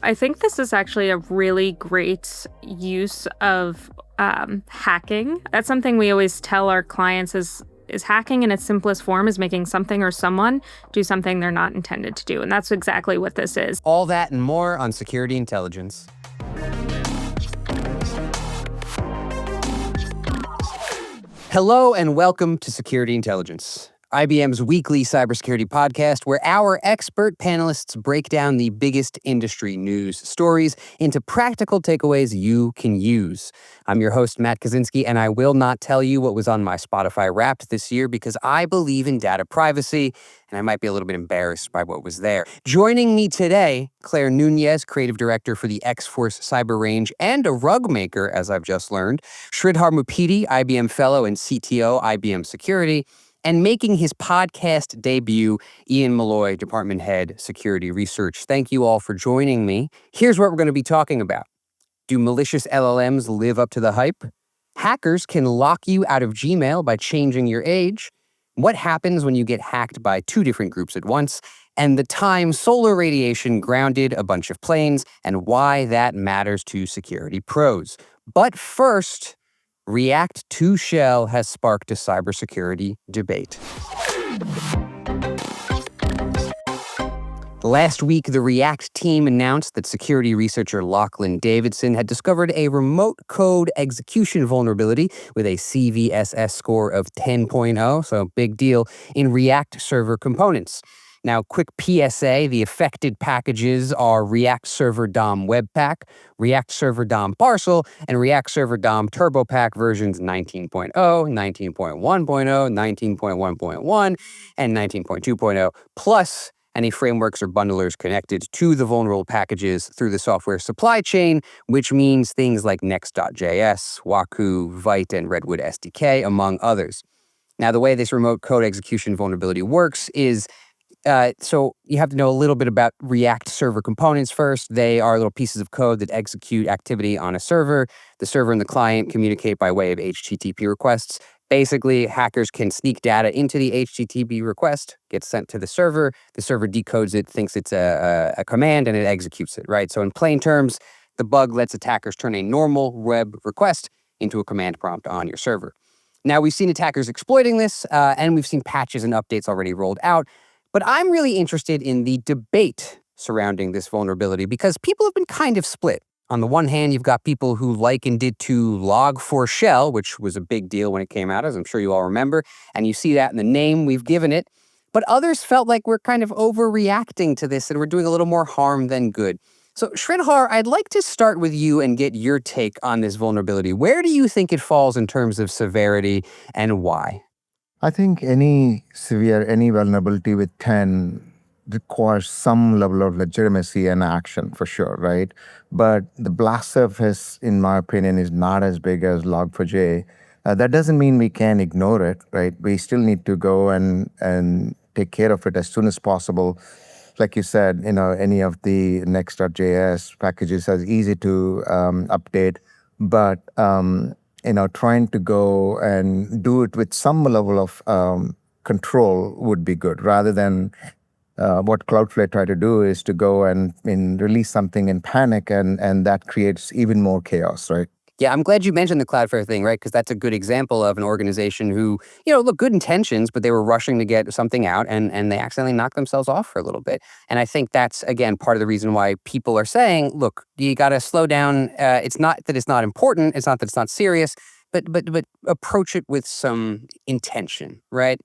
I think this is actually a really great use of hacking. That's something we always tell our clients is hacking in its simplest form is making something or someone do something they're not intended to do. And that's exactly what this is. All that and more on Security Intelligence. Hello and welcome to Security Intelligence, IBM's weekly cybersecurity podcast where our expert panelists break down the biggest industry news stories into practical takeaways you can use. I'm your host, Matt Kaczynski, and I will not tell you what was on my Spotify Wrapped this year because I believe in data privacy, and I might be a little bit embarrassed by what was there. Joining me today, Claire Nuñez, creative director for the X-Force Cyber Range and a rug maker, as I've just learned, Sridhar Muppidi, IBM fellow and CTO, IBM Security, and making his podcast debut, Ian Molloy, Department Head, Security Research. Thank you all for joining me. Here's what we're going to be talking about. Do malicious LLMs live up to the hype? Hackers can lock you out of Gmail by changing your age. What happens when you get hacked by two different groups at once? And the time solar radiation grounded a bunch of planes and why that matters to security pros. But first, React2Shell has sparked a cybersecurity debate. Last week, the React team announced that security researcher Lachlan Davidson had discovered a remote code execution vulnerability with a CVSS score of 10.0, so big deal, in React server components. Now, quick PSA, the affected packages are React Server DOM Webpack, React Server DOM Parcel, and React Server DOM TurboPack versions 19.0, 19.1.0, 19.1.1, and 19.2.0, plus any frameworks or bundlers connected to the vulnerable packages through the software supply chain, which means things like Next.js, Waku, Vite, and Redwood SDK, among others. Now, the way this remote code execution vulnerability works is so you have to know a little bit about React server components first. They are little pieces of code that execute activity on a server. The server and the client communicate by way of HTTP requests. Basically, hackers can sneak data into the HTTP request, gets sent to the server decodes it, thinks it's a command, and it executes it, right? So in plain terms, the bug lets attackers turn a normal web request into a command prompt on your server. Now, we've seen attackers exploiting this, and we've seen patches and updates already rolled out. But I'm really interested in the debate surrounding this vulnerability because people have been kind of split. On the one hand, you've got people who likened it to Log4Shell, which was a big deal when it came out, as I'm sure you all remember, and you see that in the name we've given it. But others felt like we're kind of overreacting to this and we're doing a little more harm than good. So Sridhar, I'd like to start with you and get your take on this vulnerability. Where do you think it falls in terms of severity and why? I think any vulnerability with 10 requires some level of legitimacy and action for sure, right? But the blast surface, in my opinion, is not as big as Log4j. That doesn't mean we can ignore it, right? We still need to go and take care of it as soon as possible. Like you said, any of the Next.js packages are easy to update, but trying to go and do it with some level of control would be good, rather than what Cloudflare tried to do is to go and release something in panic, and that creates even more chaos, right? Yeah, I'm glad you mentioned the Cloudflare thing, right? Because that's a good example of an organization who, look, good intentions, but they were rushing to get something out and they accidentally knocked themselves off for a little bit. And I think that's, again, part of the reason why people are saying, look, you got to slow down. It's not that it's not important. It's not that it's not serious, but approach it with some intention, right?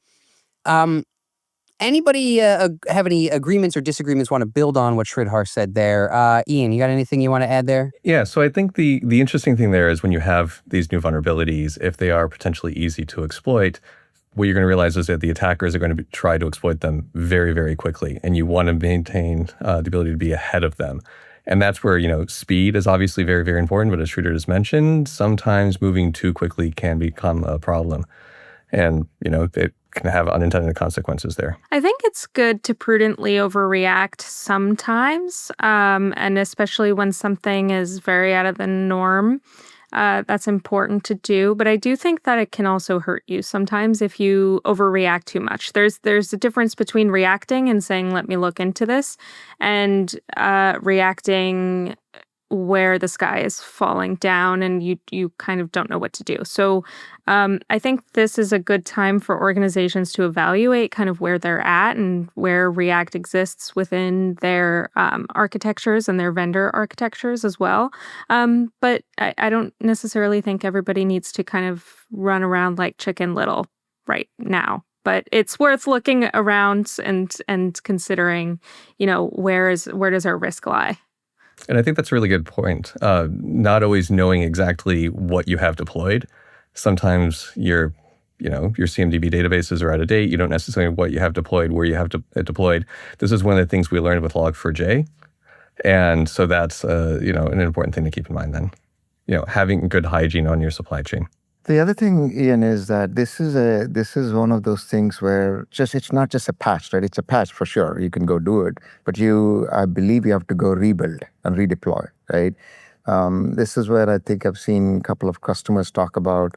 Anybody have any agreements or disagreements want to build on what Sridhar said there? Ian, you got anything you want to add there? Yeah, so I think the interesting thing there is when you have these new vulnerabilities, if they are potentially easy to exploit, what you're going to realize is that the attackers are going to try to exploit them very, very quickly, and you want to maintain the ability to be ahead of them. And that's where, speed is obviously very, very important, but as Sridhar just mentioned, sometimes moving too quickly can become a problem. And, it can have unintended consequences there. I think it's good to prudently overreact sometimes, and especially when something is very out of the norm. that's important to do, but I do think that it can also hurt you sometimes if you overreact too much. There's a difference between reacting and saying, "Let me look into this," and reacting where the sky is falling down and you kind of don't know what to do. So I think this is a good time for organizations to evaluate kind of where they're at and where React exists within their architectures and their vendor architectures as well. But I don't necessarily think everybody needs to kind of run around like Chicken Little right now. But it's worth looking around and considering, where does our risk lie? And I think that's a really good point. Not always knowing exactly what you have deployed. Sometimes your CMDB databases are out of date. You don't necessarily know what you have deployed, where you have it deployed. This is one of the things we learned with Log4j. And so that's an important thing to keep in mind then. Having good hygiene on your supply chain. The other thing, Ian, is that this is one of those things where it's not just a patch, right? It's a patch for sure. You can go do it, but I believe you have to go rebuild and redeploy, right? This is where I think I've seen a couple of customers talk about,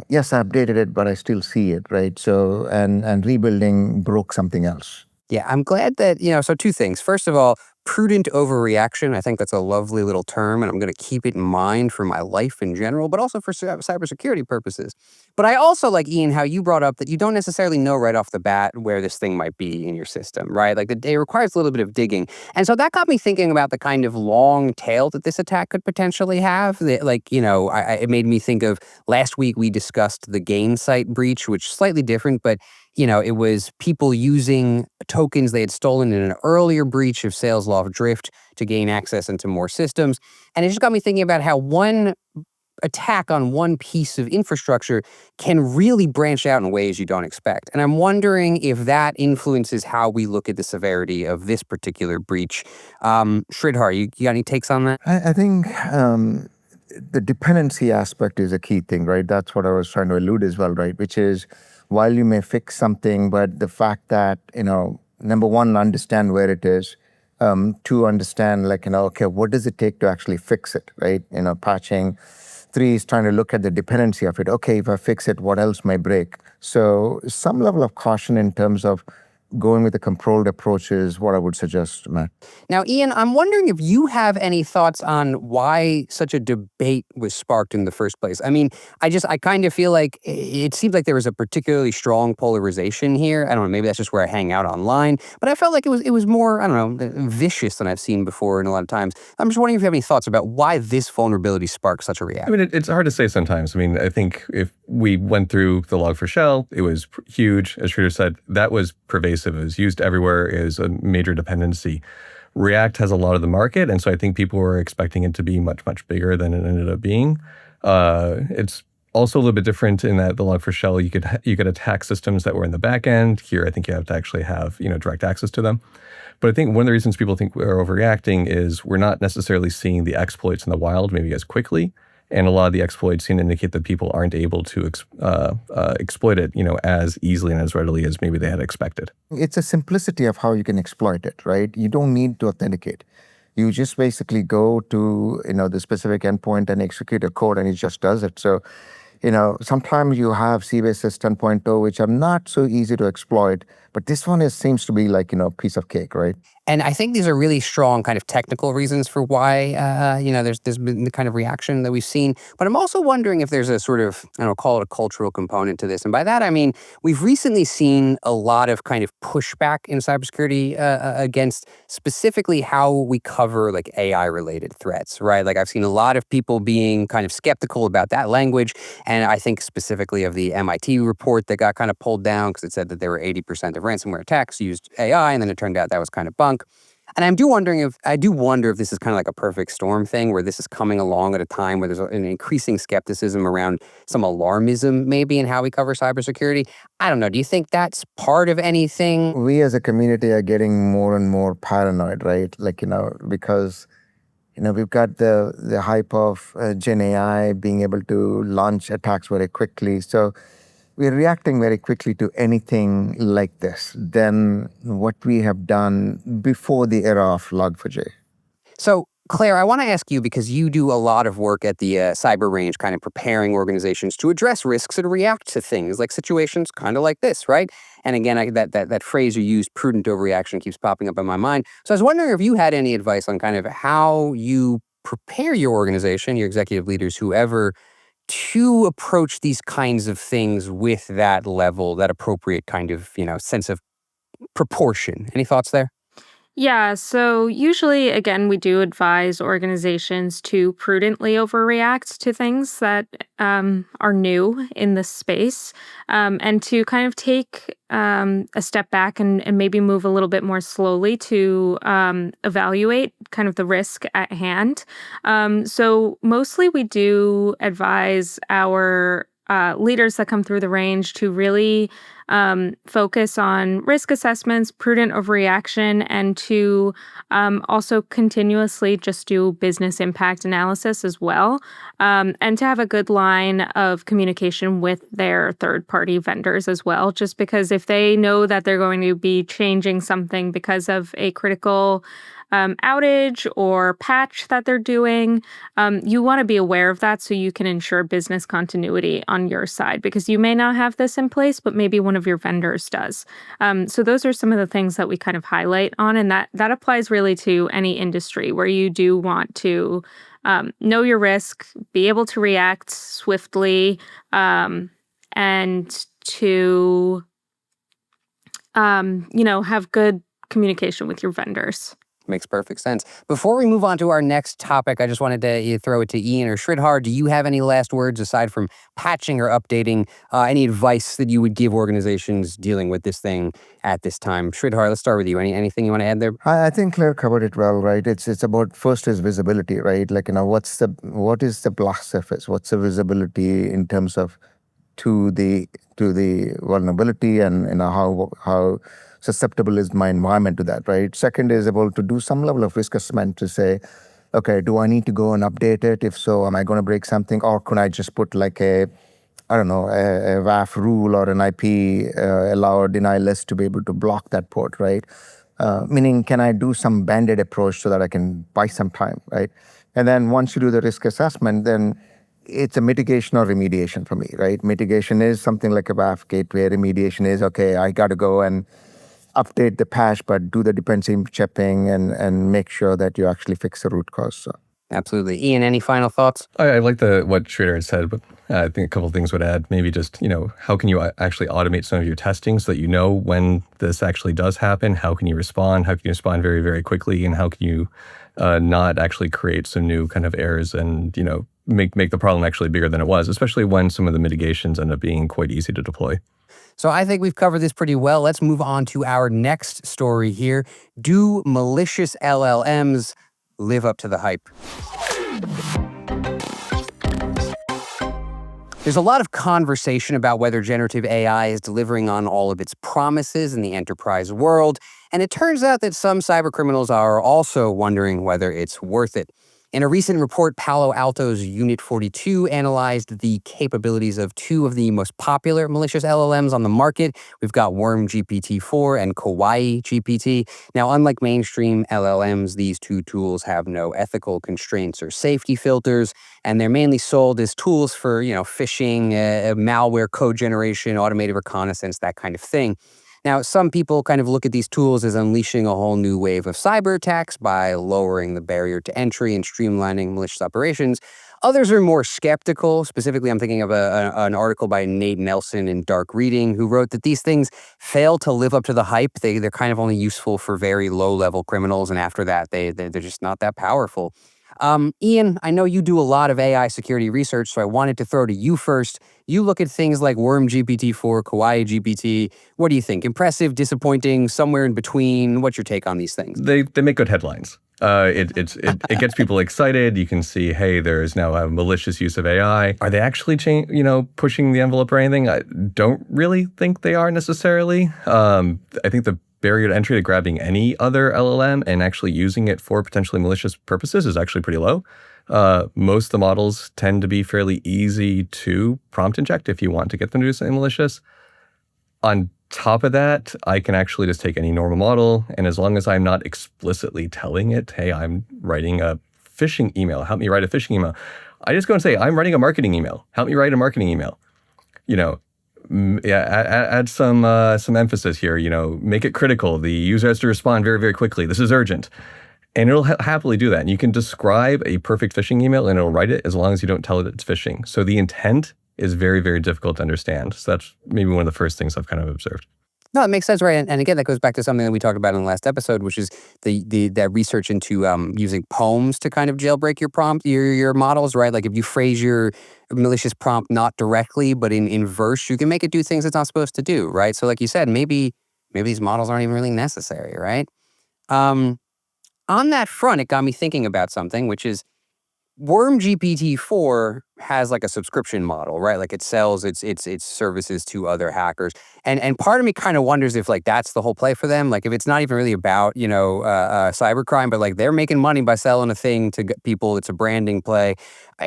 yes, I updated it, but I still see it, right? So, and rebuilding broke something else. Yeah, I'm glad that, so two things. First of all, prudent overreaction. I think that's a lovely little term, and I'm going to keep it in mind for my life in general, but also for cybersecurity purposes. But I also like, Ian, how you brought up that you don't necessarily know right off the bat where this thing might be in your system, right? Like it requires a little bit of digging. And so that got me thinking about the kind of long tail that this attack could potentially have. It made me think of last week we discussed the Gainsight breach, which is slightly different, but it was people using tokens they had stolen in an earlier breach of Sales Law of Drift to gain access into more systems. And it just got me thinking about how one attack on one piece of infrastructure can really branch out in ways you don't expect. And I'm wondering if that influences how we look at the severity of this particular breach. Sridhar, you got any takes on that? I think the dependency aspect is a key thing, right? That's what I was trying to allude as well, right? Which is, while you may fix something, but the fact that, number one, understand where it is. Two, understand okay, what does it take to actually fix it, right? Patching. Three is trying to look at the dependency of it. Okay, if I fix it, what else may break? So some level of caution in terms of going with a controlled approach is what I would suggest, Matt. Now, Ian, I'm wondering if you have any thoughts on why such a debate was sparked in the first place. I mean, I kind of feel like it seemed like there was a particularly strong polarization here. I don't know, maybe that's just where I hang out online, but I felt like it was more, I don't know, vicious than I've seen before in a lot of times. I'm just wondering if you have any thoughts about why this vulnerability sparked such a reaction. I mean, it's hard to say sometimes. I mean, I think if we went through the Log4Shell, it was huge. As Sridhar said, that was pervasive. It was used everywhere. It was a major dependency. React has a lot of the market, and so I think people were expecting it to be much, much bigger than it ended up being. It's also a little bit different in that the Log4Shell, you could attack systems that were in the back end. Here, I think you have to actually have direct access to them. But I think one of the reasons people think we're overreacting is we're not necessarily seeing the exploits in the wild maybe as quickly. And a lot of the exploits seem to indicate that people aren't able to exploit it, as easily and as readily as maybe they had expected. It's a simplicity of how you can exploit it, right? You don't need to authenticate. You just basically go to, the specific endpoint and execute a code, and it just does it. So, sometimes you have CBSS 10.0, which are not so easy to exploit, but this one seems to be like, a piece of cake, right? And I think these are really strong kind of technical reasons for why, there's been the kind of reaction that we've seen. But I'm also wondering if there's a sort of, call it a cultural component to this. And by that, I mean, we've recently seen a lot of kind of pushback in cybersecurity against specifically how we cover like AI-related threats, right? Like I've seen a lot of people being kind of skeptical about that language. And I think specifically of the MIT report that got kind of pulled down because it said that there were 80% of ransomware attacks used AI, and then it turned out that was kind of bunk. And I do wonder if this is kind of like a perfect storm thing, where this is coming along at a time where there's an increasing skepticism around some alarmism maybe in how we cover cybersecurity. I don't know. Do you think that's part of anything? We as a community are getting more and more paranoid, right? Because we've got the hype of Gen AI being able to launch attacks very quickly. So we're reacting very quickly to anything like this than what we have done before the era of Log4j. So Claire, I want to ask you, because you do a lot of work at the cyber range, kind of preparing organizations to address risks and react to things like situations kind of like this, right? And again, that phrase you used, prudent overreaction, keeps popping up in my mind. So I was wondering if you had any advice on kind of how you prepare your organization, your executive leaders, whoever, to approach these kinds of things with that level, that appropriate kind of, sense of proportion. Any thoughts there? Yeah, so usually, again, we do advise organizations to prudently overreact to things that are new in this space, and to kind of take a step back and maybe move a little bit more slowly to evaluate kind of the risk at hand. So mostly we do advise our leaders that come through the range to really focus on risk assessments, prudent overreaction, and to also continuously just do business impact analysis as well, and to have a good line of communication with their third-party vendors as well, just because if they know that they're going to be changing something because of a critical outage or patch that they're doing, you want to be aware of that so you can ensure business continuity on your side, because you may not have this in place, but maybe one of your vendors does. So those are some of the things that we kind of highlight on, and that applies really to any industry where you do want to know your risk, be able to react swiftly, and to have good communication with your vendors. Makes perfect sense. Before we move on to our next topic, I just wanted to throw it to Ian or Sridhar. Do you have any last words aside from patching or updating? Any advice that you would give organizations dealing with this thing at this time? Sridhar, let's start with you. Anything you want to add there? I think Claire covered it well, right? It's about, first is visibility, right? Like, what is the blast surface? What's the visibility in terms of to the vulnerability, and how susceptible is my environment to that, right? Second is able to do some level of risk assessment to say, okay, do I need to go and update it? If so, am I going to break something? Or could I just put like a WAF rule or an IP allow or deny list to be able to block that port, right? Meaning, can I do some band-aid approach so that I can buy some time, right? And then once you do the risk assessment, then it's a mitigation or remediation for me, right? Mitigation is something like a WAF gateway. Remediation is, okay, I got to go and update the patch, but do the dependency checking and make sure that you actually fix the root cause. So. Absolutely. Ian, any final thoughts? I like what Sridhar has said, but I think a couple of things would add. Maybe just, how can you actually automate some of your testing so that you know when this actually does happen? How can you respond? How can you respond very, very quickly? And how can you not actually create some new kind of errors and, make the problem actually bigger than it was, especially when some of the mitigations end up being quite easy to deploy. So I think we've covered this pretty well. Let's move on to our next story here. Do malicious LLMs live up to the hype? There's a lot of conversation about whether generative AI is delivering on all of its promises in the enterprise world, and it turns out that some cybercriminals are also wondering whether it's worth it. In a recent report, Palo Alto's Unit 42 analyzed the capabilities of two of the most popular malicious LLMs on the market. We've got WormGPT-4 and KawaiiGPT. Now, unlike mainstream LLMs, these two tools have no ethical constraints or safety filters, and they're mainly sold as tools for, phishing, malware code generation, automated reconnaissance, that kind of thing. Now, some people kind of look at these tools as unleashing a whole new wave of cyber attacks by lowering the barrier to entry and streamlining malicious operations. Others are more skeptical. Specifically, I'm thinking of an article by Nate Nelson in Dark Reading, who wrote that these things fail to live up to the hype. They're kind of only useful for very low-level criminals, and after that, they're just not that powerful. Ian, I know you do a lot of AI security research, so I wanted to throw to you first. You look at things like WormGPT-4, KawaiiGPT. What do you think? Impressive, disappointing, somewhere in between? What's your take on these things? They make good headlines. It gets people excited. You can see, hey, there is now a malicious use of AI. Are they actually pushing the envelope or anything? I don't really think they are necessarily. I think the barrier to entry to grabbing any other LLM and actually using it for potentially malicious purposes is actually pretty low. Most of the models tend to be fairly easy to prompt inject if you want to get them to do something malicious. On top of that, I can actually just take any normal model, and as long as I'm not explicitly telling it, hey, I'm writing a phishing email. Help me write a phishing email. I just go and say, I'm writing a marketing email. Help me write a marketing email. Add some emphasis here. Make it critical. The user has to respond very, very quickly. This is urgent. And it'll happily do that. And you can describe a perfect phishing email and it'll write it as long as you don't tell it it's phishing. So the intent is very, very difficult to understand. So that's maybe one of the first things I've kind of observed. No, it makes sense, right? And again, that goes back to something that we talked about in the last episode, which is that research into using poems to kind of jailbreak your prompt, your models, right? Like if you phrase your malicious prompt not directly, but in verse, you can make it do things it's not supposed to do, right? So like you said, maybe these models aren't even really necessary, right? On that front, it got me thinking about something, which is WormGPT 4 has like a subscription model, right? Like it sells its services to other hackers. And part of me kind of wonders if like that's the whole play for them. Like if it's not even really about, cybercrime, but like they're making money by selling a thing to people. It's a branding play.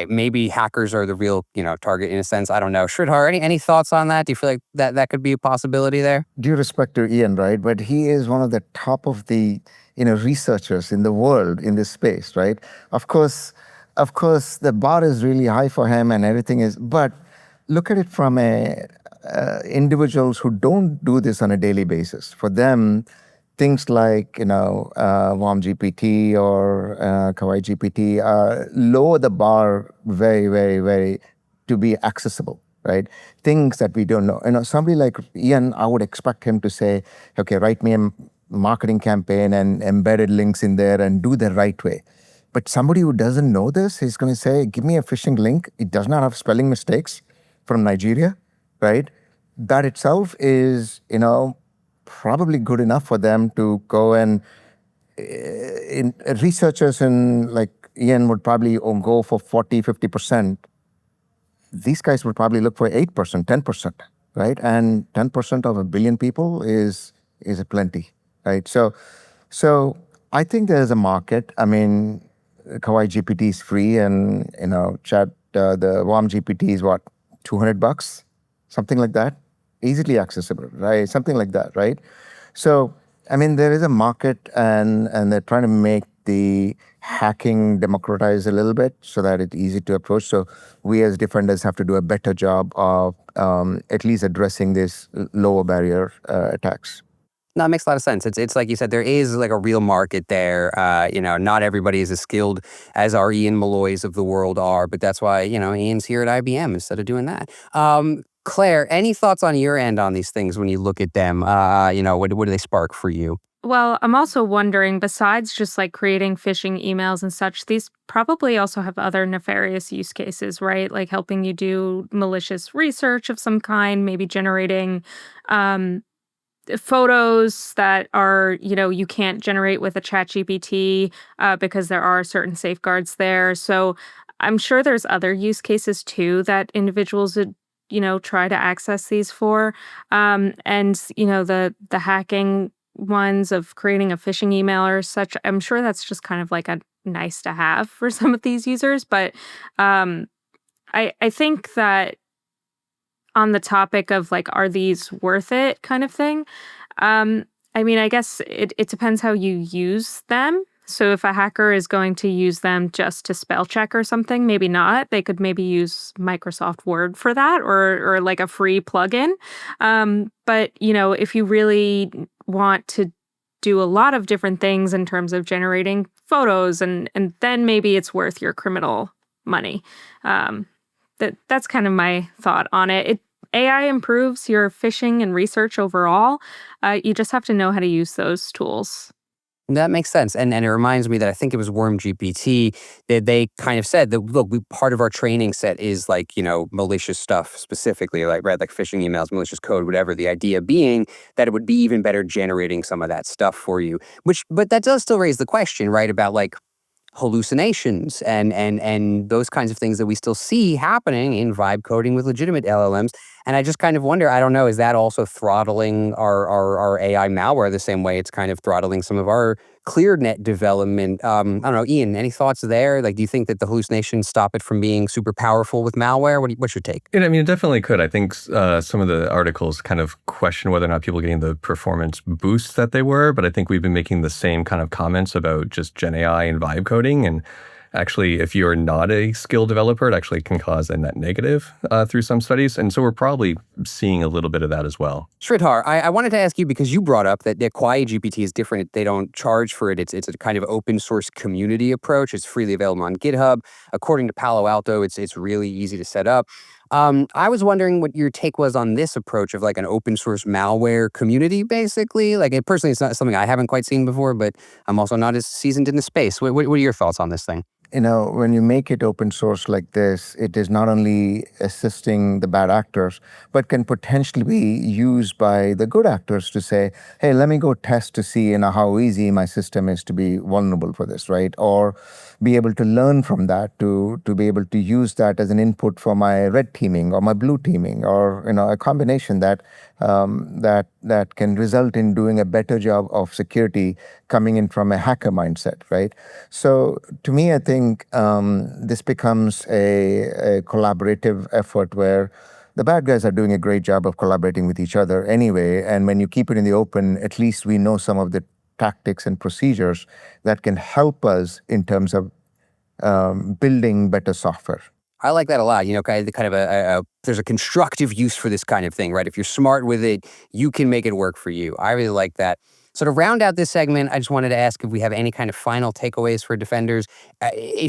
Maybe hackers are the real, target in a sense. I don't know. Sridhar, any thoughts on that? Do you feel like that could be a possibility there? Due respect to Ian, right? But he is one of the top of the, researchers in the world in this space, right? Of course, the bar is really high for him and everything is, but look at it from individuals who don't do this on a daily basis. For them, things like, WormGPT or KawaiiGPT lower the bar very, very, very to be accessible, right? Things that we don't know. Somebody like Ian, I would expect him to say, okay, write me a marketing campaign and embedded links in there and do the right way. But somebody who doesn't know this, he's going to say, give me a phishing link. It does not have spelling mistakes from Nigeria, right? That itself is, probably good enough for them to go and researchers and like Ian would probably go for 40, 50%. These guys would probably look for 8%, 10%, right? And 10% of a billion people is a plenty, right? So I think there's a market. I mean, KawaiiGPT is free, and the WormGPT is what, $200, something like that, easily accessible, right? Something like that, right? So I mean, there is a market, and they're trying to make the hacking democratize a little bit so that it's easy to approach. So we as defenders have to do a better job of at least addressing these lower barrier attacks. No, it makes a lot of sense. It's like you said, there is like a real market there. Not everybody is as skilled as our Ian Molloys of the world are, but that's why, Ian's here at IBM instead of doing that. Claire, any thoughts on your end on these things when you look at them? What do they spark for you? Well, I'm also wondering, besides just like creating phishing emails and such, these probably also have other nefarious use cases, right? Like helping you do malicious research of some kind, maybe generating photos that are, you can't generate with a ChatGPT because there are certain safeguards there. So I'm sure there's other use cases too that individuals would, try to access these for. The hacking ones of creating a phishing email or such, I'm sure that's just kind of like a nice to have for some of these users. But I think that on the topic of like, are these worth it kind of thing? I guess it depends how you use them. So if a hacker is going to use them just to spell check or something, maybe not. They could maybe use Microsoft Word for that or like a free plugin. But if you really want to do a lot of different things in terms of generating photos and then maybe it's worth your criminal money. That's kind of my thought on it. AI improves your phishing and research overall. You just have to know how to use those tools. That makes sense. And it reminds me that I think it was WormGPT that they kind of said that, look, part of our training set is like, malicious stuff specifically, like phishing emails, malicious code, whatever. The idea being that it would be even better generating some of that stuff for you, but that does still raise the question, right, about like hallucinations and those kinds of things that we still see happening in vibe coding with legitimate LLMs. And I just kind of wonder, I don't know, is that also throttling our AI malware the same way it's kind of throttling some of our ClearNet development? I don't know, Ian, any thoughts there? Like, do you think that the hallucinations stop it from being super powerful with malware? What's your take? It definitely could. I think some of the articles kind of question whether or not people are getting the performance boosts that they were, but I think we've been making the same kind of comments about just Gen AI and vibe coding. And Actually, if you're not a skilled developer, it actually can cause a net negative through some studies. And so we're probably seeing a little bit of that as well. Sridhar, I wanted to ask you, because you brought up that Kwai GPT is different. They don't charge for it. It's a kind of open source community approach. It's freely available on GitHub. According to Palo Alto, it's really easy to set up. I was wondering what your take was on this approach of like an open source malware community, basically. Like, personally, it's not something I haven't quite seen before, but I'm also not as seasoned in the space. What are your thoughts on this thing? When you make it open source like this, it is not only assisting the bad actors, but can potentially be used by the good actors to say, hey, let me go test to see how easy my system is to be vulnerable for this, right? Or be able to learn from that to be able to use that as an input for my red teaming or my blue teaming, or a combination that can result in doing a better job of security coming in from a hacker mindset, right? So to me, I think this becomes a collaborative effort where the bad guys are doing a great job of collaborating with each other anyway. And when you keep it in the open, at least we know some of the tactics and procedures that can help us in terms of building better software. I like that a lot. Kind of there's a constructive use for this kind of thing, right? If you're smart with it, you can make it work for you. I really like that. So to round out this segment, I just wanted to ask if we have any kind of final takeaways for defenders.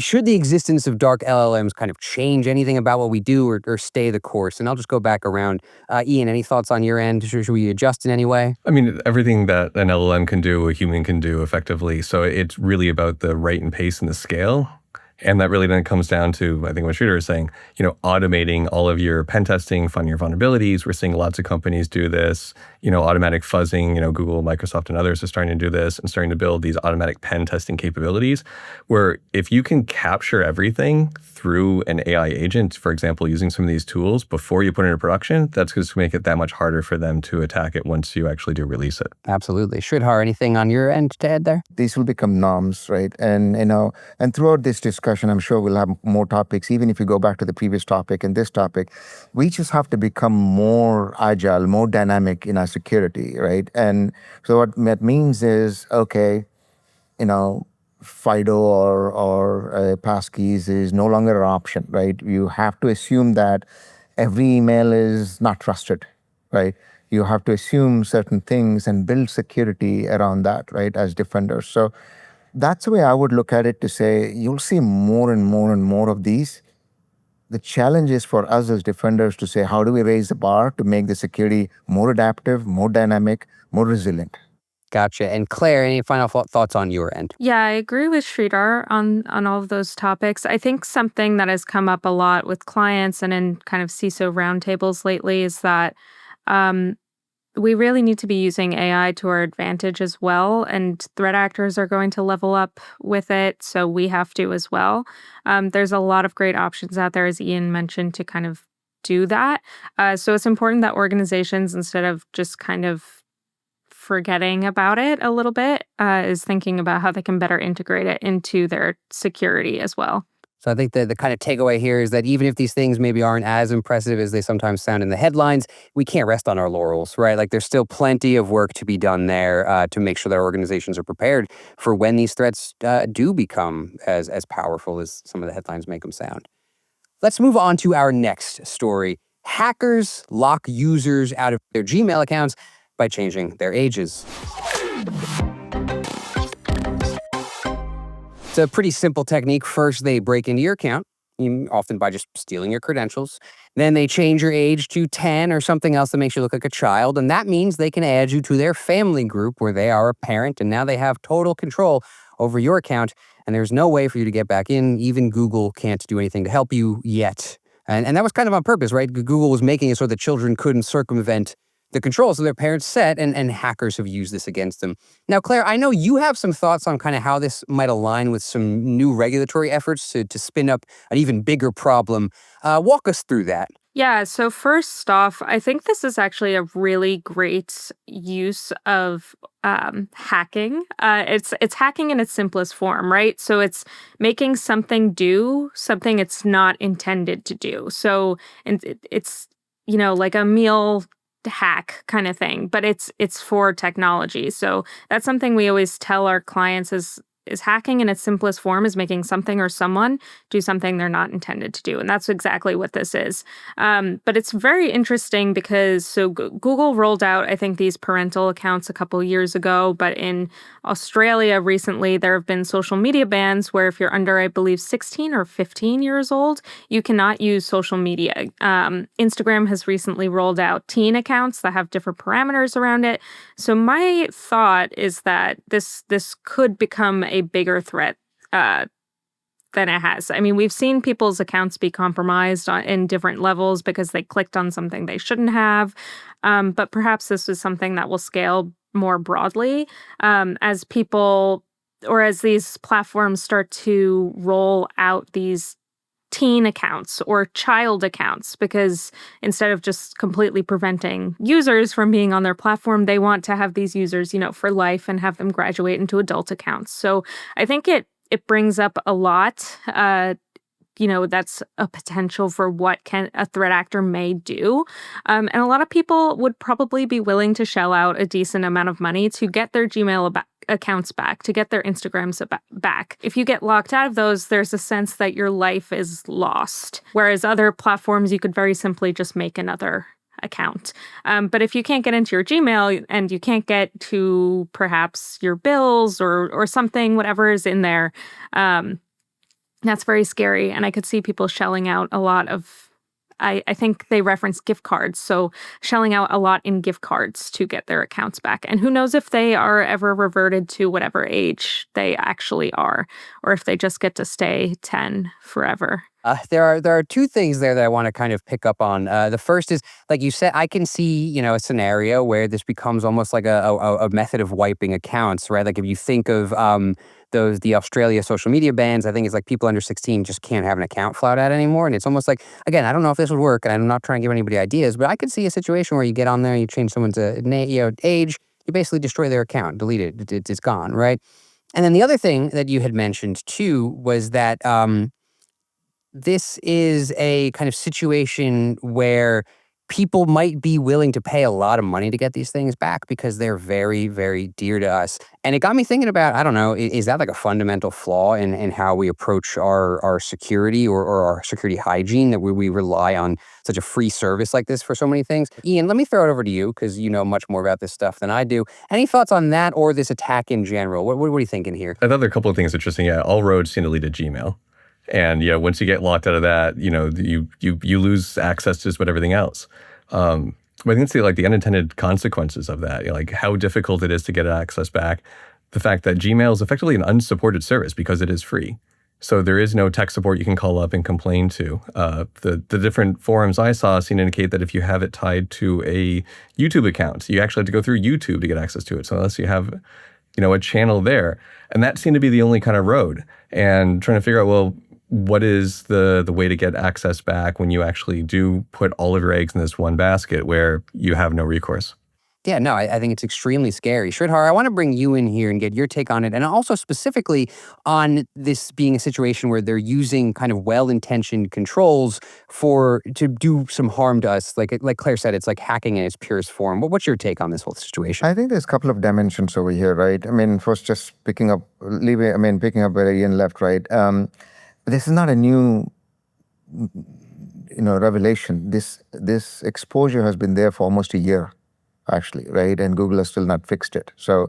Should the existence of dark LLMs kind of change anything about what we do, or stay the course? And I'll just go back around. Ian, any thoughts on your end? Should we adjust in any way? I mean, everything that an LLM can do, a human can do effectively. So it's really about the rate and pace and the scale. And that really then comes down to, I think what Sridhar is saying, automating all of your pen testing, finding your vulnerabilities. We're seeing lots of companies do this, automatic fuzzing, Google, Microsoft, and others are starting to do this and starting to build these automatic pen testing capabilities, where if you can capture everything through an AI agent, for example, using some of these tools before you put it into production, that's going to make it that much harder for them to attack it once you actually do release it. Absolutely. Sridhar, anything on your end to add there? These will become norms, right? And throughout this discussion, I'm sure we'll have more topics. Even if you go back to the previous topic and this topic, we just have to become more agile, more dynamic in our security, right? And so what that means is, okay, FIDO or passkeys is no longer an option, right? You have to assume that every email is not trusted, right? You have to assume certain things and build security around that, right, as defenders. So that's the way I would look at it, to say you'll see more and more and more of these. The challenge is for us as defenders to say, how do we raise the bar to make the security more adaptive, more dynamic, more resilient? Gotcha. And Claire, any final thoughts on your end? Yeah, I agree with Sridhar on all of those topics. I think something that has come up a lot with clients and in kind of CISO roundtables lately is that we really need to be using AI to our advantage as well, and threat actors are going to level up with it, so we have to as well. There's a lot of great options out there, as Ian mentioned, to kind of do that. So it's important that organizations, instead of just kind of forgetting about it a little bit, is thinking about how they can better integrate it into their security as well. So I think the kind of takeaway here is that even if these things maybe aren't as impressive as they sometimes sound in the headlines, we can't rest on our laurels, right? Like, there's still plenty of work to be done there to make sure that our organizations are prepared for when these threats do become as powerful as some of the headlines make them sound. Let's move on to our next story. Hackers lock users out of their Gmail accounts by changing their ages. It's a pretty simple technique. First, they break into your account, often by just stealing your credentials. Then they change your age to 10 or something else that makes you look like a child. And that means they can add you to their family group where they are a parent. And now they have total control over your account. And there's no way for you to get back in. Even Google can't do anything to help you yet. And that was kind of on purpose, right? Google was making it so that children couldn't circumvent the controls that their parents set, and hackers have used this against them. Now, Claire, I know you have some thoughts on kind of how this might align with some new regulatory efforts to spin up an even bigger problem. Walk us through that. Yeah, so first off, I think this is actually a really great use of hacking. It's hacking in its simplest form, right? So it's making something do something it's not intended to do. So it's like a meal hack kind of thing, but it's for technology. So that's something we always tell our clients hacking in its simplest form is making something or someone do something they're not intended to do. And that's exactly what this is. But it's very interesting because Google rolled out, I think, these parental accounts a couple years ago. But in Australia recently, there have been social media bans where if you're under, I believe, 16 or 15 years old, you cannot use social media. Instagram has recently rolled out teen accounts that have different parameters around it. So my thought is that this could become a bigger threat than it has. I mean, we've seen people's accounts be compromised in different levels because they clicked on something they shouldn't have. But perhaps this is something that will scale more broadly as people or as these platforms start to roll out these teen accounts or child accounts, because instead of just completely preventing users from being on their platform, they want to have these users, for life and have them graduate into adult accounts. So I think it brings up a lot, that's a potential for what a threat actor may do. And a lot of people would probably be willing to shell out a decent amount of money to get their Gmail accounts back, to get their Instagrams back. If you get locked out of those, there's a sense that your life is lost. Whereas other platforms, you could very simply just make another account. But if you can't get into your Gmail and you can't get to perhaps your bills or something, whatever is in there, that's very scary. And I could see people shelling out a lot of, I think they reference gift cards. So shelling out a lot in gift cards to get their accounts back. And who knows if they are ever reverted to whatever age they actually are, or if they just get to stay 10 forever. There are two things there that I want to kind of pick up on. The first is, like you said, I can see, a scenario where this becomes almost like a method of wiping accounts, right? Like if you think of the Australia social media bans, I think it's like people under 16 just can't have an account flout out anymore. And it's almost like, again, I don't know if this would work, and I'm not trying to give anybody ideas, but I could see a situation where you get on there, you change someone's age, you basically destroy their account, delete it, it's gone, right? And then the other thing that you had mentioned too was that this is a kind of situation where people might be willing to pay a lot of money to get these things back because they're very, very dear to us. And it got me thinking about, I don't know, is that like a fundamental flaw in how we approach our security or our security hygiene, that we rely on such a free service like this for so many things? Ian, let me throw it over to you because you know much more about this stuff than I do. Any thoughts on that or this attack in general? What are you thinking here? I thought there are a couple of things interesting. Yeah, all roads seem to lead to Gmail. And once you get locked out of that, you lose access to just about everything else. But I think it's the unintended consequences of that, like how difficult it is to get access back. The fact that Gmail is effectively an unsupported service because it is free. So there is no tech support you can call up and complain to. The different forums I saw seem to indicate that if you have it tied to a YouTube account, you actually have to go through YouTube to get access to it. So unless you have a channel there. And that seemed to be the only kind of road. And trying to figure out, well, what is the way to get access back when you actually do put all of your eggs in this one basket where you have no recourse? Yeah, no, I think it's extremely scary. Sridhar, I want to bring you in here and get your take on it, and also specifically on this being a situation where they're using kind of well-intentioned controls to do some harm to us. Like Claire said, it's like hacking in its purest form. What's your take on this whole situation? I think there's a couple of dimensions over here, right? I mean, first, just picking up where Ian left, right? This is not a new, revelation. This exposure has been there for almost a year, actually, right? And Google has still not fixed it. So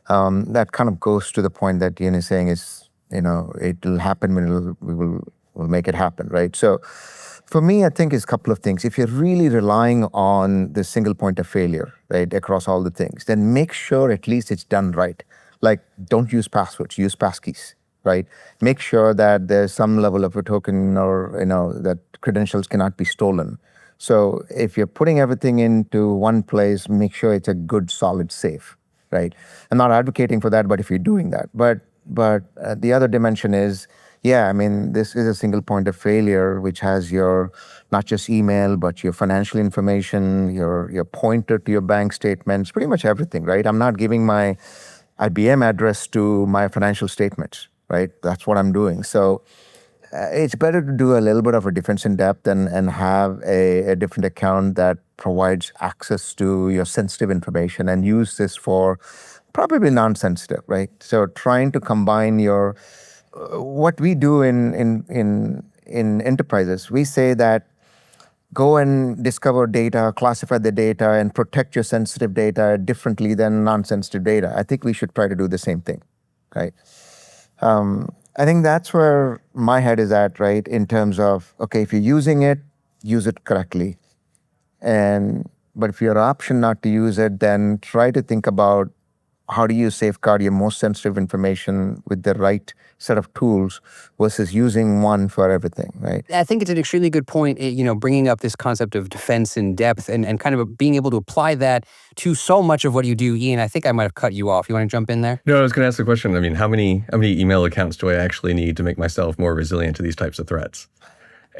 that kind of goes to the point that Ian is saying is, it will happen when we'll make it happen, right? So for me, I think it's a couple of things. If you're really relying on the single point of failure, right, across all the things, then make sure at least it's done right. Like, don't use passwords, use passkeys. Right? Make sure that there's some level of a token or, that credentials cannot be stolen. So if you're putting everything into one place, make sure it's a good, solid safe, right? I'm not advocating for that, but if you're doing that. But the other dimension is, this is a single point of failure, which has your, not just email, but your financial information, your pointer to your bank statements, pretty much everything, right? I'm not giving my IBM address to my financial statements. Right, that's what I'm doing. So it's better to do a little bit of a defense in depth and have a different account that provides access to your sensitive information and use this for probably non-sensitive, right? So trying to combine your what we do in enterprises, we say that go and discover data, classify the data, and protect your sensitive data differently than non-sensitive data. I think we should try to do the same thing, right? I think that's where my head is at, right? In terms of, okay, if you're using it, use it correctly. But if you're option not to use it, then try to think about how do you safeguard your most sensitive information with the right set of tools versus using one for everything, right? I think it's an extremely good point, bringing up this concept of defense in depth and kind of being able to apply that to so much of what you do. Ian, I think I might have cut you off. You want to jump in there? No, I was going to ask the question. I mean, how many email accounts do I actually need to make myself more resilient to these types of threats?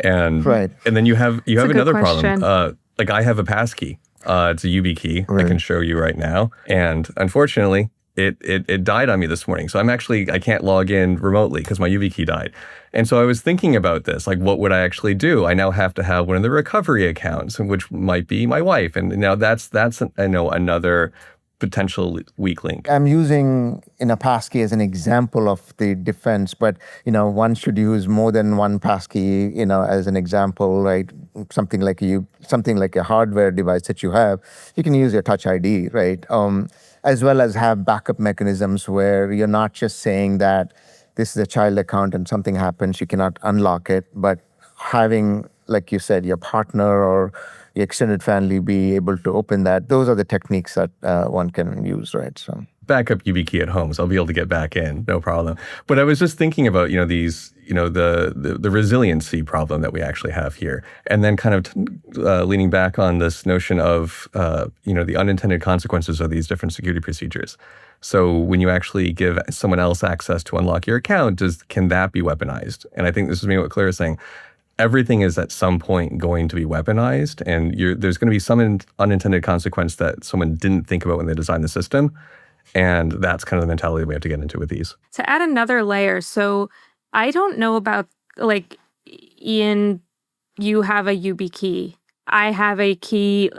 And right. And then you have another question. problem. Like I have a passkey. It's a YubiKey. Right. I can show you right now. And unfortunately, it died on me this morning. So I can't log in remotely because my YubiKey died. And so I was thinking about this, like what would I actually do? I now have to have one of the recovery accounts, which might be my wife. And now that's another potential weak link. I'm using a passkey as an example of the defense, but one should use more than one passkey, as an example, right? Something like a hardware device that you have, you can use your Touch ID, right? As well as have backup mechanisms where you're not just saying that this is a child account and something happens, you cannot unlock it, but having, like you said, your partner or your extended family be able to open that. Those are the techniques that one can use, right? So backup YubiKey at home, so I'll be able to get back in, no problem. But I was just thinking about, these, the resiliency problem that we actually have here, and then kind of leaning back on this notion of, the unintended consequences of these different security procedures. So when you actually give someone else access to unlock your account, can that be weaponized? And I think this is maybe what Claire is saying. Everything is at some point going to be weaponized, and there's going to be some unintended consequence that someone didn't think about when they designed the system. And that's kind of the mentality we have to get into with these. To add another layer, so I don't know about, like, Ian, you have a YubiKey. I have a key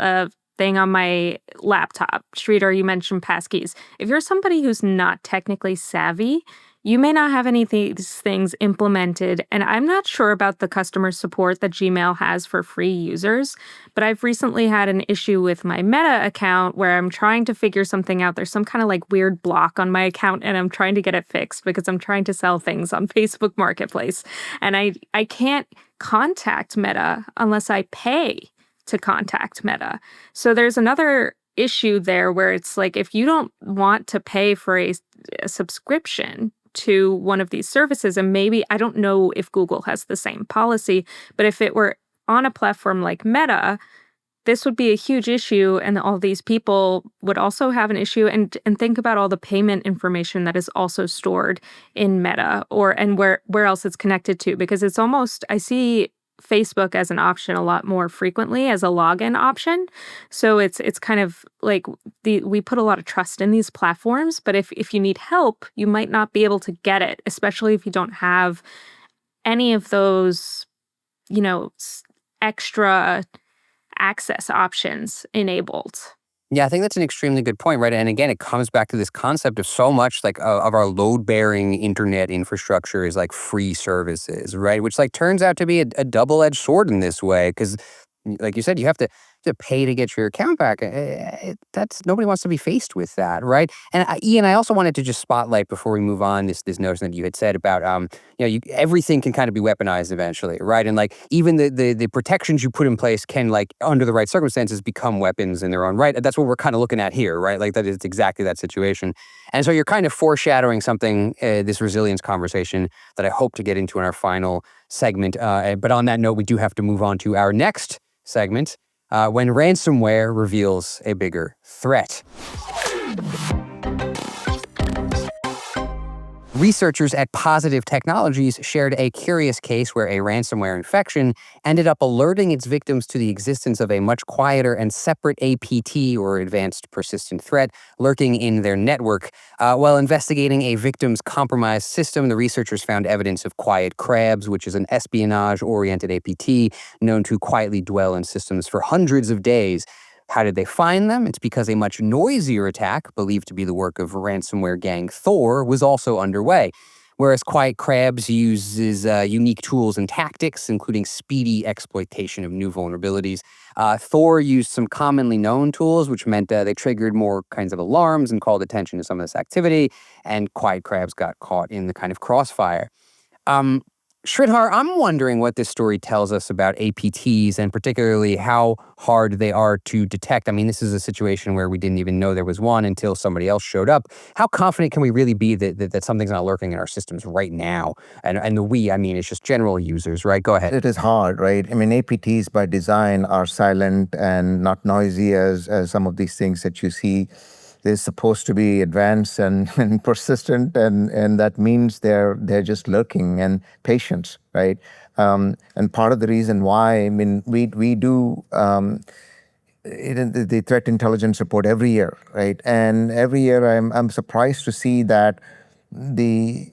thing on my laptop. Sridhar, you mentioned passkeys. If you're somebody who's not technically savvy, you may not have any of these things implemented, and I'm not sure about the customer support that Gmail has for free users, but I've recently had an issue with my Meta account where I'm trying to figure something out. There's some kind of like weird block on my account, and I'm trying to get it fixed because I'm trying to sell things on Facebook Marketplace, and I can't contact Meta unless I pay to contact Meta. So there's another issue there where it's like, if you don't want to pay for a subscription to one of these services, and maybe, I don't know if Google has the same policy, but if it were on a platform like Meta, this would be a huge issue, and all these people would also have an issue. And think about all the payment information that is also stored in Meta, and where else it's connected to, because it's almost, I see Facebook as an option a lot more frequently as a login option. So it's kind of like we put a lot of trust in these platforms, but if you need help, you might not be able to get it, especially if you don't have any of those, extra access options enabled. Yeah, I think that's an extremely good point, right? And again, it comes back to this concept of so much like of our load-bearing internet infrastructure is like free services, right? Which like turns out to be a double-edged sword in this way, because like you said, you have to pay to get your account back. Nobody wants to be faced with that, right? And Ian, I also wanted to just spotlight before we move on this notion that you had said about everything can kind of be weaponized eventually, right? And like even the protections you put in place can, like, under the right circumstances, become weapons in their own right. That's what we're kind of looking at here, right? Like that is exactly that situation. And so you're kind of foreshadowing something, this resilience conversation that I hope to get into in our final segment. But on that note, we do have to move on to our next segment. When ransomware reveals a bigger threat. Researchers at Positive Technologies shared a curious case where a ransomware infection ended up alerting its victims to the existence of a much quieter and separate APT, or advanced persistent threat, lurking in their network. While investigating a victim's compromised system, the researchers found evidence of quiet crabs, which is an espionage-oriented APT known to quietly dwell in systems for hundreds of days. How did they find them? It's because a much noisier attack, believed to be the work of ransomware gang Thor, was also underway. Whereas Quiet Crabs uses unique tools and tactics, including speedy exploitation of new vulnerabilities, Thor used some commonly known tools, which meant they triggered more kinds of alarms and called attention to some of this activity, and Quiet Crabs got caught in the kind of crossfire. Um, Sridhar, I'm wondering what this story tells us about APTs and particularly how hard they are to detect. I mean, this is a situation where we didn't even know there was one until somebody else showed up. How confident can we really be that something's not lurking in our systems right now? And the we, I mean, it's just general users, right? Go ahead. It is hard, right? I mean, APTs by design are silent and not noisy as some of these things that you see. They're supposed to be advanced and persistent, and that means they're just lurking and patient, right? And part of the reason why, I mean, we do the threat intelligence report every year, right? And every year I'm surprised to see that the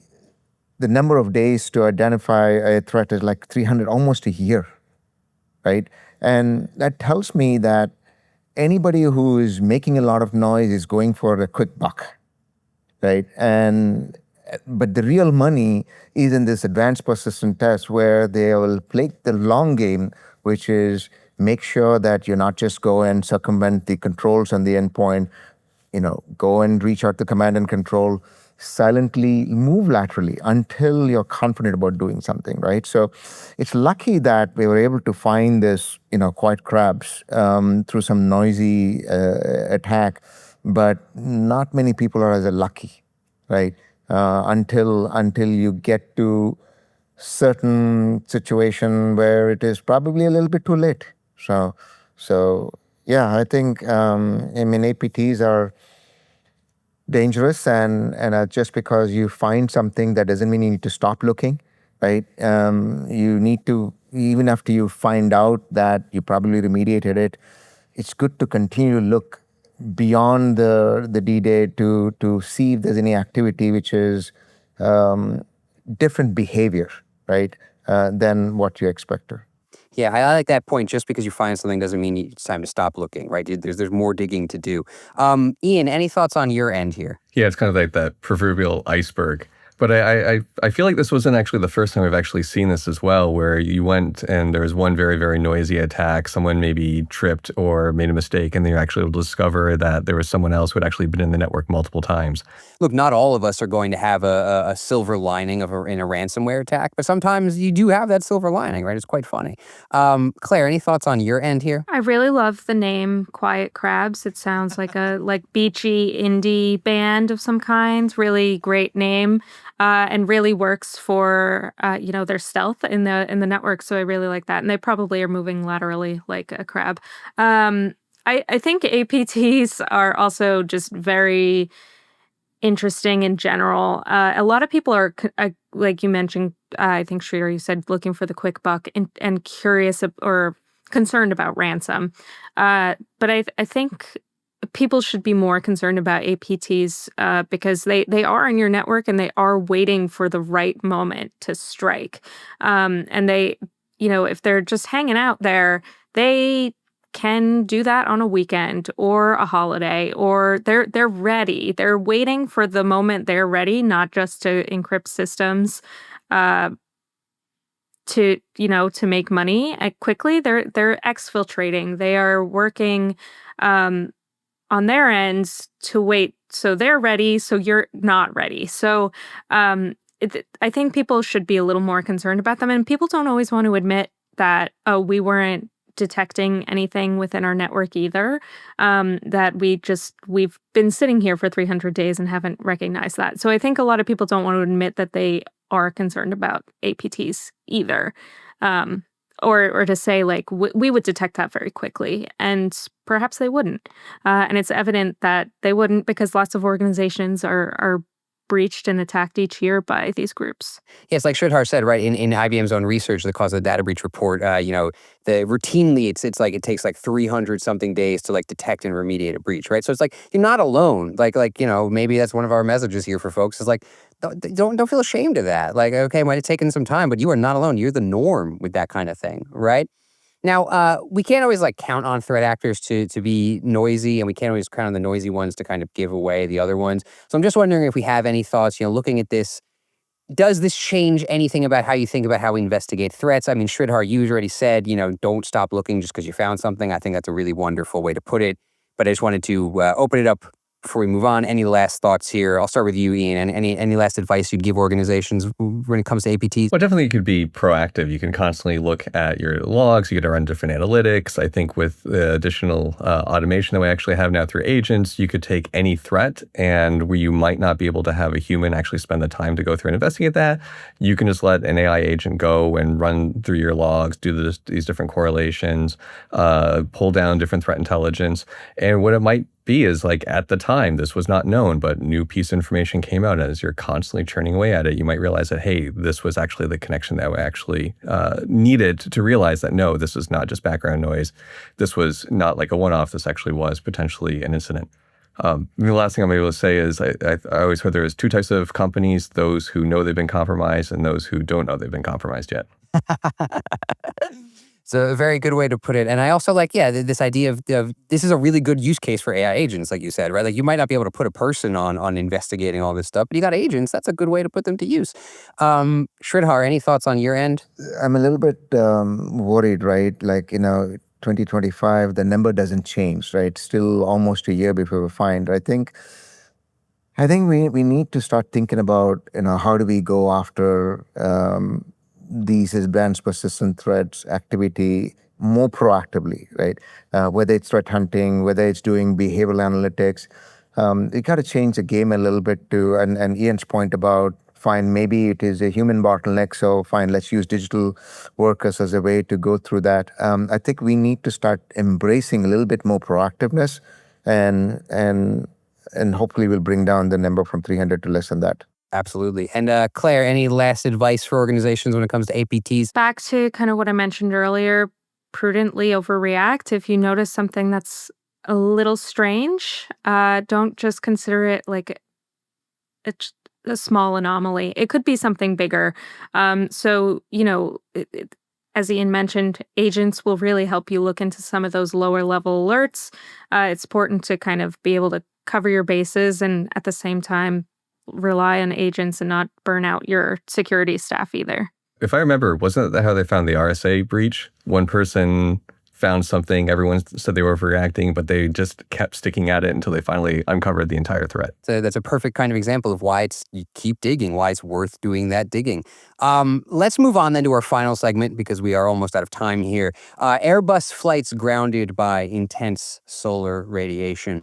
number of days to identify a threat is like 300, almost a year, right? And that tells me that anybody who is making a lot of noise is going for a quick buck, right? But the real money is in this advanced persistent test where they will play the long game, which is make sure that you're not just go and circumvent the controls on the endpoint, go and reach out to command and control, silently move laterally until you're confident about doing something, right? So it's lucky that we were able to find this, Quiet Crabs through some noisy attack, but not many people are as lucky, right? Until you get to certain situation where it is probably a little bit too late. So yeah, I think APTs are dangerous, and just because you find something, that doesn't mean you need to stop looking, right? You need to, even after you find out that you probably remediated it, it's good to continue to look beyond the D-Day to see if there's any activity which is different behavior, right, than what you expected. Yeah, I like that point. Just because you find something doesn't mean it's time to stop looking, right? There's more digging to do. Ian, any thoughts on your end here? Yeah, it's kind of like that proverbial iceberg. But I feel like this wasn't actually the first time we've actually seen this as well, where you went and there was one very, very noisy attack. Someone maybe tripped or made a mistake, and then you're actually able to discover that there was someone else who had actually been in the network multiple times. Look, not all of us are going to have a silver lining in a ransomware attack, but sometimes you do have that silver lining, right? It's quite funny. Claire, any thoughts on your end here? I really love the name Quiet Crabs. It sounds like a beachy indie band of some kind. Really great name. And really works for their stealth in the network. So I really like that, and they probably are moving laterally like a crab. I think APTs are also just very interesting in general. A lot of people are like you mentioned. I think Sridhar, you said looking for the quick buck and curious or concerned about ransom. But I think people should be more concerned about APTs because they are in your network and they are waiting for the right moment to strike. And they, if they're just hanging out there, they can do that on a weekend or a holiday, or they're ready. They're waiting for the moment they're ready, not just to encrypt systems to make money quickly. They're exfiltrating. They are working on their ends to wait so they're ready, so you're not ready. So I think people should be a little more concerned about them, and people don't always want to admit that, we weren't detecting anything within our network either, that we've been sitting here for 300 days and haven't recognized that. So I think a lot of people don't want to admit that they are concerned about APTs either. Or to say, like, we would detect that very quickly, and perhaps they wouldn't. And it's evident that they wouldn't because lots of organizations are breached and attacked each year by these groups. Yeah, it's like Sridhar said, right? In IBM's own research, the cause of the data breach report, the routinely it's like it takes like 300 something days to like detect and remediate a breach, right? So it's like you're not alone. Maybe that's one of our messages here for folks is like don't feel ashamed of that. Like, okay, might have taken some time, but you are not alone. You're the norm with that kind of thing, right? Now, we can't always like count on threat actors to be noisy, and we can't always count on the noisy ones to kind of give away the other ones. So I'm just wondering if we have any thoughts, looking at this. Does this change anything about how you think about how we investigate threats? I mean, Sridhar, you already said, don't stop looking just because you found something. I think that's a really wonderful way to put it. But I just wanted to open it up before we move on. Any last thoughts here? I'll start with you, Ian. And any last advice you'd give organizations when it comes to APTs? Well, definitely you could be proactive. You can constantly look at your logs. You get to run different analytics. I think with the additional automation that we actually have now through agents, you could take any threat and where you might not be able to have a human actually spend the time to go through and investigate that, you can just let an AI agent go and run through your logs, do these different correlations, pull down different threat intelligence. And what it might be is like at the time, this was not known, but new piece of information came out. And as you're constantly churning away at it, you might realize that, hey, this was actually the connection that we actually needed to realize that, no, this is not just background noise. This was not like a one-off. This actually was potentially an incident. The last thing I'm able to say is I always heard there is two types of companies, those who know they've been compromised and those who don't know they've been compromised yet. It's a very good way to put it. And I also like, this idea of this is a really good use case for AI agents, like you said, right? Like you might not be able to put a person on investigating all this stuff, but you got agents. That's a good way to put them to use. Sridhar, any thoughts on your end? I'm a little bit worried, right? Like, 2025, the number doesn't change, right? Still almost a year before we find. I think we need to start thinking about, how do we go after these advanced persistent threats activity more proactively, right? Whether it's threat hunting, whether it's doing behavioral analytics, you got to change the game a little bit to, and Ian's point about fine, maybe it is a human bottleneck, so fine, let's use digital workers as a way to go through that. I think we need to start embracing a little bit more proactiveness and hopefully we'll bring down the number from 300 to less than that. Absolutely. And Claire, any last advice for organizations when it comes to APTs? Back to kind of what I mentioned earlier, prudently overreact. If you notice something that's a little strange, don't just consider it like it's a small anomaly. It could be something bigger. As Ian mentioned, agents will really help you look into some of those lower level alerts. It's important to kind of be able to cover your bases and at the same time rely on agents and not burn out your security staff either. If I remember, wasn't that how they found the RSA breach? One person found something, everyone said they were overreacting, but they just kept sticking at it until they finally uncovered the entire threat. So that's a perfect kind of example of why you keep digging, why it's worth doing that digging. Let's move on then to our final segment because we are almost out of time here. Airbus flights grounded by intense solar radiation.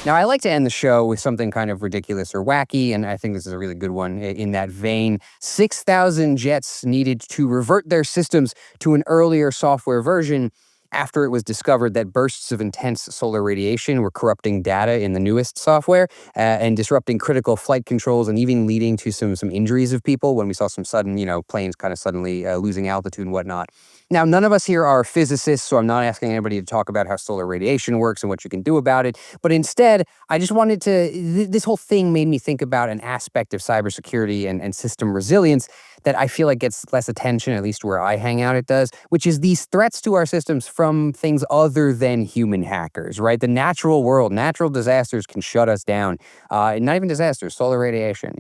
Now, I like to end the show with something kind of ridiculous or wacky, and I think this is a really good one in that vein. 6,000 jets needed to revert their systems to an earlier software version after it was discovered that bursts of intense solar radiation were corrupting data in the newest software and disrupting critical flight controls and even leading to some injuries of people when we saw some sudden, planes kind of suddenly losing altitude and whatnot. Now, none of us here are physicists, so I'm not asking anybody to talk about how solar radiation works and what you can do about it. But instead, I just wanted to, this whole thing made me think about an aspect of cybersecurity and system resilience that I feel like gets less attention, at least where I hang out it does, which is these threats to our systems from things other than human hackers, right? The natural world, natural disasters can shut us down. Not even disasters, solar radiation,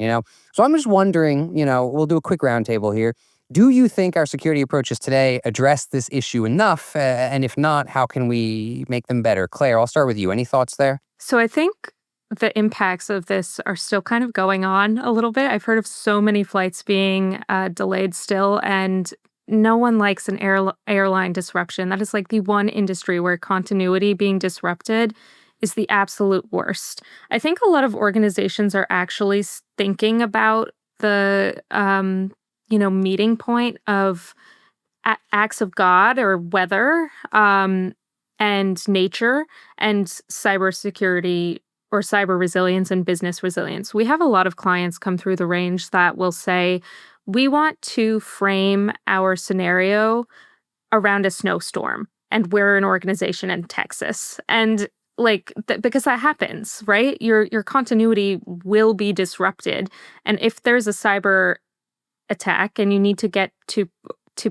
So I'm just wondering, we'll do a quick roundtable here. Do you think our security approaches today address this issue enough? And if not, how can we make them better? Claire, I'll start with you. Any thoughts there? So I think the impacts of this are still kind of going on a little bit. I've heard of so many flights being delayed still, and no one likes an airline disruption. That is like the one industry where continuity being disrupted is the absolute worst. I think a lot of organizations are actually thinking about the meeting point of acts of God or weather, and and nature and cybersecurity or cyber resilience and business resilience. We have a lot of clients come through the range that will say, we want to frame our scenario around a snowstorm, and we're an organization in Texas. And because that happens, right? Your continuity will be disrupted. And if there's a cyber attack and you need to get to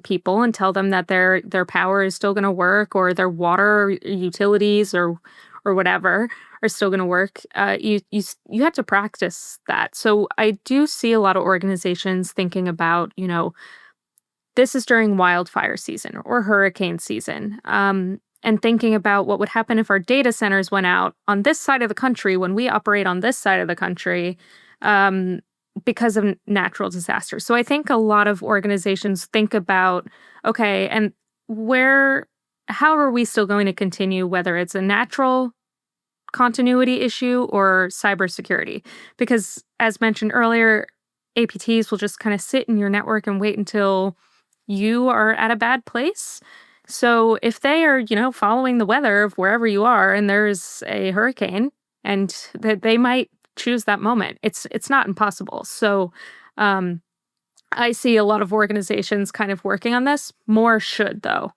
people and tell them that their power is still going to work, or their water utilities or whatever are still going to work, you have to practice that. So I do see a lot of organizations thinking about, this is during wildfire season or hurricane season, and thinking about what would happen if our data centers went out on this side of the country when we operate on this side of the country, because of natural disasters. So I think a lot of organizations think about, okay, and how are we still going to continue, whether it's a natural continuity issue or cybersecurity? Because as mentioned earlier, APTs will just kind of sit in your network and wait until you are at a bad place. So if they are, following the weather of wherever you are and there's a hurricane, and that they might choose that moment, it's not impossible. So I see a lot of organizations kind of working on this. More should, though.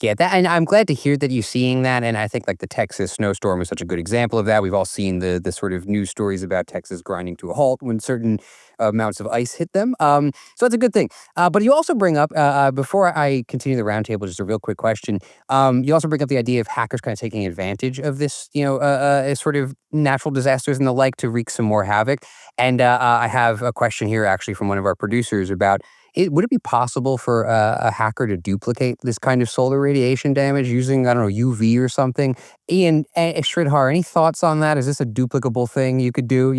Yeah, and I'm glad to hear that you're seeing that. And I think the Texas snowstorm is such a good example of that. We've all seen the sort of news stories about Texas grinding to a halt when certain amounts of ice hit them. So that's a good thing. But you also bring up, before I continue the roundtable, just a real quick question. You also bring up the idea of hackers kind of taking advantage of this, sort of natural disasters and the like to wreak some more havoc. And I have a question here actually from one of our producers about, would it be possible for a hacker to duplicate this kind of solar radiation damage using, I don't know, UV or something? Ian, Sridhar, any thoughts on that? Is this a duplicable thing you could do,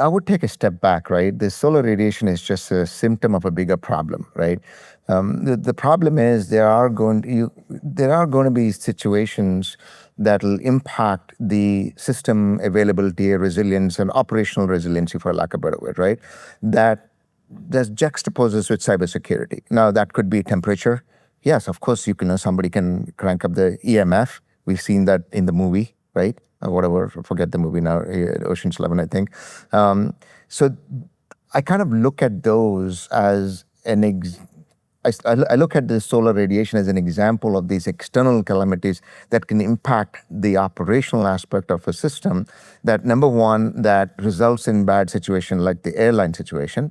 I would take a step back, right? The solar radiation is just a symptom of a bigger problem, right? The problem is there are going to be situations that will impact the system availability, resilience, and operational resiliency, for lack of a better word, right? That juxtaposes with cybersecurity. Now, that could be temperature. Yes, of course, somebody can crank up the EMF. We've seen that in the movie, right? Whatever, forget the movie now, Ocean's 11, I think. So I kind of look at those as I look at the solar radiation as an example of these external calamities that can impact the operational aspect of a system. That, number one, that results in bad situation like the airline situation.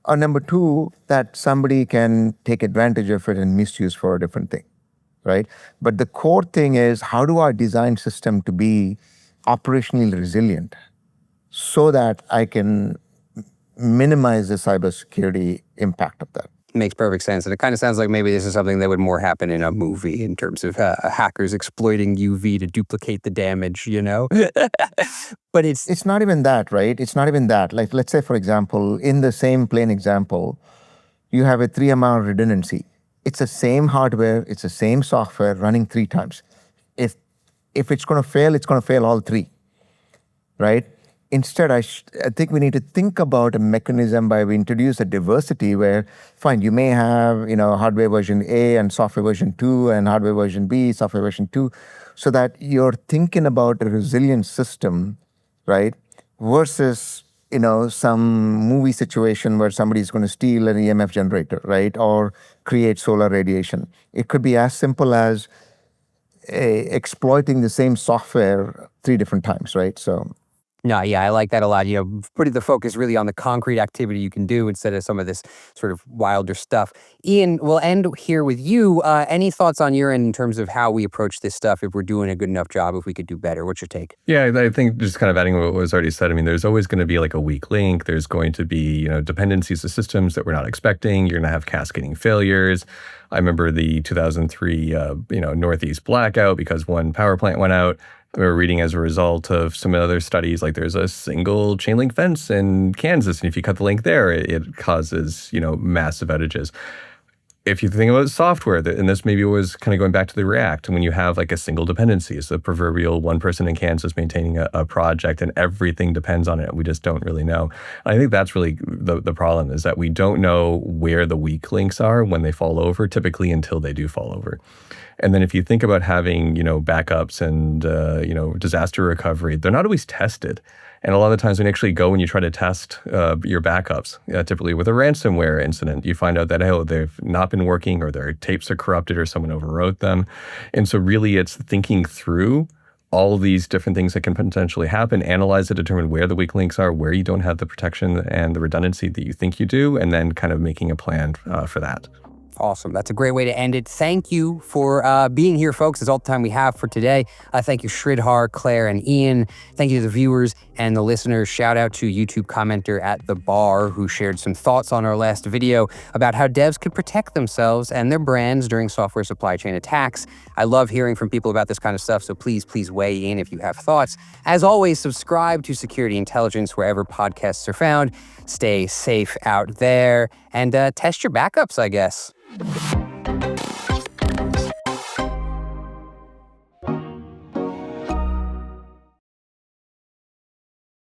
Or number two, that somebody can take advantage of it and misuse for a different thing, right? But the core thing is, how do I design system to be operationally resilient so that I can minimize the cybersecurity impact of that? Makes perfect sense. And it kind of sounds like maybe this is something that would more happen in a movie in terms of hackers exploiting UV to duplicate the damage, But it's not even that, right? It's not even that. Like, let's say, for example, in the same plain example, you have a 3-amount redundancy. It's the same hardware, it's the same software running 3 times. If it's going to fail, it's going to fail all 3, right? Instead, I think we need to think about a mechanism by we introduce a diversity where, fine, you may have, hardware version A and software version 2 and hardware version B, software version 2, so that you're thinking about a resilient system, right? Versus, some movie situation where somebody's going to steal an EMF generator, right? Or create solar radiation. It could be as simple as exploiting the same software 3 different times, right? So. No, yeah, I like that a lot. Putting the focus really on the concrete activity you can do instead of some of this sort of wilder stuff. Ian, we'll end here with you. Any thoughts on your end in terms of how we approach this stuff, if we're doing a good enough job, if we could do better? What's your take? Yeah, I think just kind of adding what was already said, there's always going to be like a weak link. There's going to be, dependencies to systems that we're not expecting. You're going to have cascading failures. I remember the 2003, Northeast blackout because one power plant went out. We were reading as a result of some other studies, like there's a single chain link fence in Kansas, and if you cut the link there, it causes, massive outages. if you think about software, and this maybe was kind of going back to the React, when you have like a single dependency, it's the proverbial one person in Kansas maintaining a project and everything depends on it. We just don't really know. I think that's really the problem, is that we don't know where the weak links are when they fall over, typically until they do fall over. And then if you think about having, backups and, disaster recovery, they're not always tested. And a lot of the times when you actually go and you try to test your backups, typically with a ransomware incident, you find out that, they've not been working, or their tapes are corrupted, or someone overwrote them. And so really it's thinking through all these different things that can potentially happen, analyze it, determine where the weak links are, where you don't have the protection and the redundancy that you think you do, and then kind of making a plan for that. Awesome. That's a great way to end it. Thank you for being here, folks. That's all the time we have for today. Thank you, Sridhar, Claire, and Ian. Thank you to the viewers and the listeners. Shout out to YouTube commenter at The Bar, who shared some thoughts on our last video about how devs could protect themselves and their brands during software supply chain attacks. I love hearing from people about this kind of stuff, so please weigh in if you have thoughts. As always, subscribe to Security Intelligence wherever podcasts are found. Stay safe out there and test your backups, I guess.